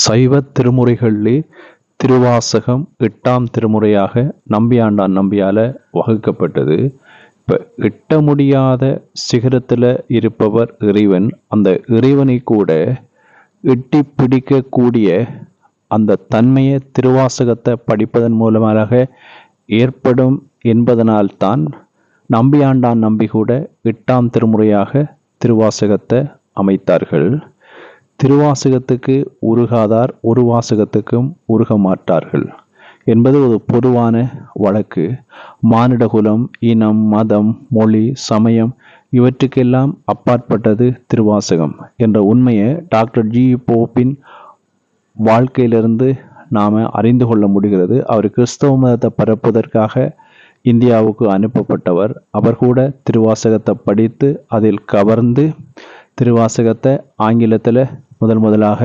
சைவ திருமுறைகளிலே திருவாசகம் 8ஆம் திருமுறையாக நம்பியாண்டான் நம்பியால வகுக்கப்பட்டது. இப்போ எட்ட முடியாத சிகரத்தில் இருப்பவர் இறைவன். அந்த இறைவனை கூட எட்டி பிடிக்கக்கூடிய அந்த தன்மையை திருவாசகத்தை படிப்பதன் மூலமாக ஏற்படும் என்பதனால்தான் நம்பியாண்டான் நம்பி கூட 8ஆம் திருமுறையாக திருவாசகத்தை அமைத்தார்கள். திருவாசகத்துக்கு உருகாதார் ஒரு வாசகத்துக்கும் உருக மாட்டார்கள் என்பது ஒரு பொதுவான வழக்கு. மானிடகுலம், இனம், மதம், மொழி, சமயம் இவற்றுக்கெல்லாம் அப்பாற்பட்டது திருவாசகம் என்ற உண்மையை டாக்டர் ஜி போப்பின் வாழ்க்கையிலிருந்து நாம் அறிந்து கொள்ள முடிகிறது. அவர் கிறிஸ்தவ மதத்தை பரப்புவதற்காக இந்தியாவுக்கு அனுப்பப்பட்டவர். அவர் கூட திருவாசகத்தை படித்து அதில் கவர்ந்து திருவாசகத்தை ஆங்கிலத்தில் முதலாக